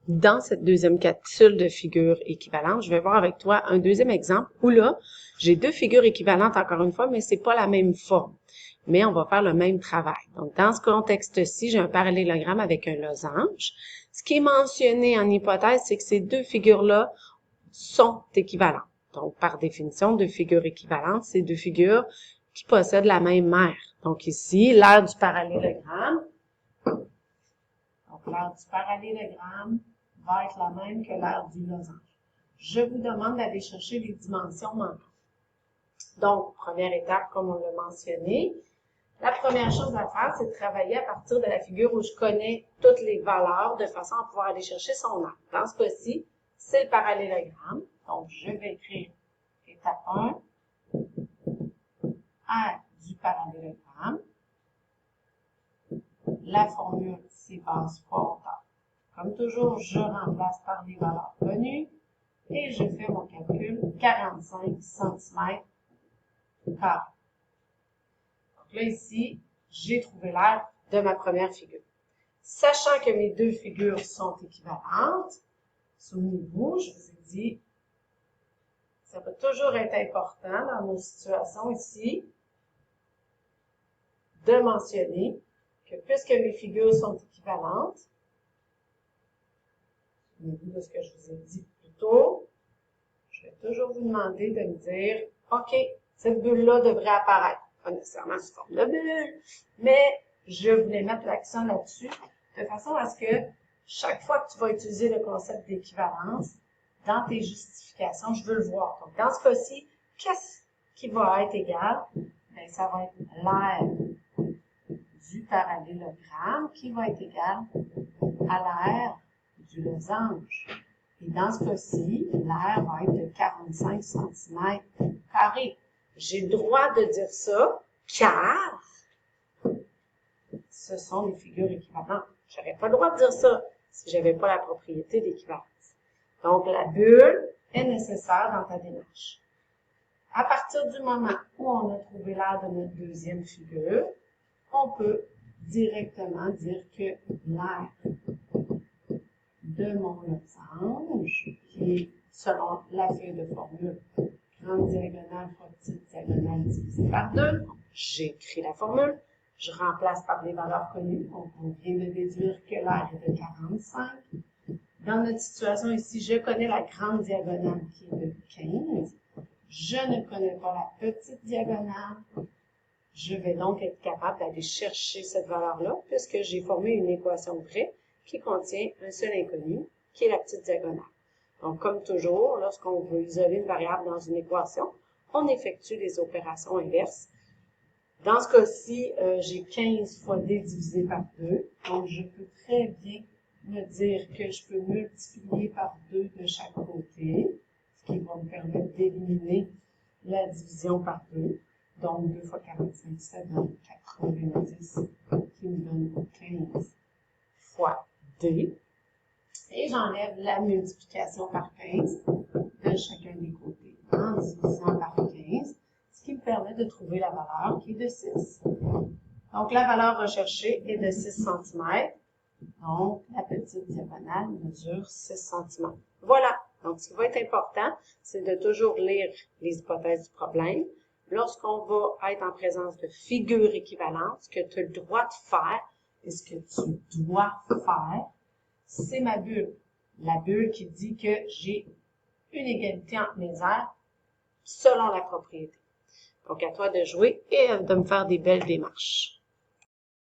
dans cette deuxième capsule de figures équivalentes, je vais voir avec toi un deuxième exemple où là, j'ai deux figures équivalentes encore une fois, mais c'est pas la même forme. Mais on va faire le même travail. Donc, dans ce contexte-ci, j'ai un parallélogramme avec un losange. Ce qui est mentionné en hypothèse, c'est que ces deux figures-là sont équivalentes. Donc, par définition, deux figures équivalentes, c'est deux figures qui possèdent la même mère. Donc ici, l'aire du parallélogramme. Donc, l'aire du parallélogramme va être la même que l'aire du losange. Je vous demande d'aller chercher les dimensions manquantes. Donc, première étape, comme on l'a mentionné, la première chose à faire, c'est de travailler à partir de la figure où je connais toutes les valeurs de façon à pouvoir aller chercher son aire. Dans ce cas-ci, c'est le parallélogramme. Donc, je vais écrire étape 1, aire du parallélogramme. La formule, c'est base fois hauteur. Comme toujours, je remplace par les valeurs connues et je fais mon calcul 45 cm². Donc là, ici, j'ai trouvé l'aire de ma première figure. Sachant que mes deux figures sont équivalentes, souvenez-vous, je vous ai dit, ça va toujours être important dans nos situations ici de mentionner que puisque mes figures sont équivalentes, souvenez-vous de ce que je vous ai dit plus tôt, je vais toujours vous demander de me dire, OK, cette bulle-là devrait apparaître. Pas nécessairement sous forme de bulle, mais je voulais mettre l'accent là-dessus de façon à ce que chaque fois que tu vas utiliser le concept d'équivalence, dans tes justifications, je veux le voir. Donc, dans ce cas-ci, qu'est-ce qui va être égal? Bien, ça va être l'aire du parallélogramme qui va être égal à l'aire du losange. Et dans ce cas-ci, l'aire va être de 45 cm². J'ai le droit de dire ça car ce sont des figures équivalentes. Je n'aurais pas le droit de dire ça si je n'avais pas la propriété d'équivalence. Donc, la bulle est nécessaire dans ta démarche. À partir du moment où on a trouvé l'aire de notre deuxième figure, on peut directement dire que l'aire de mon losange, qui est selon la feuille de formule, grande diagonale fois petite diagonale divisée par 2, j'écris la formule, je remplace par les valeurs connues, donc on vient de déduire que l'aire est de 45. Dans notre situation ici, je connais la grande diagonale qui est de 15. Je ne connais pas la petite diagonale. Je vais donc être capable d'aller chercher cette valeur-là puisque j'ai formé une équation vraie qui contient un seul inconnu, qui est la petite diagonale. Donc, comme toujours, lorsqu'on veut isoler une variable dans une équation, on effectue les opérations inverses. Dans ce cas-ci, j'ai 15 fois d divisé par 2. Donc, je peux très bien me dire que je peux multiplier par 2 de chaque côté, ce qui va me permettre d'éliminer la division par 2. Donc, 2 fois 45, ça donne 90, qui me donne 15 fois d. Et j'enlève la multiplication par 15 de chacun des côtés en divisant par 15, ce qui me permet de trouver la valeur qui est de 6. Donc, la valeur recherchée est de 6 cm. Donc, la petite diagonale mesure 6 cm. Voilà. Donc, ce qui va être important, c'est de toujours lire les hypothèses du problème. Lorsqu'on va être en présence de figures équivalentes, ce que tu as le droit de faire et ce que tu dois faire, c'est ma bulle. La bulle qui dit que j'ai une égalité entre mes aires selon la propriété. Donc, à toi de jouer et de me faire des belles démarches.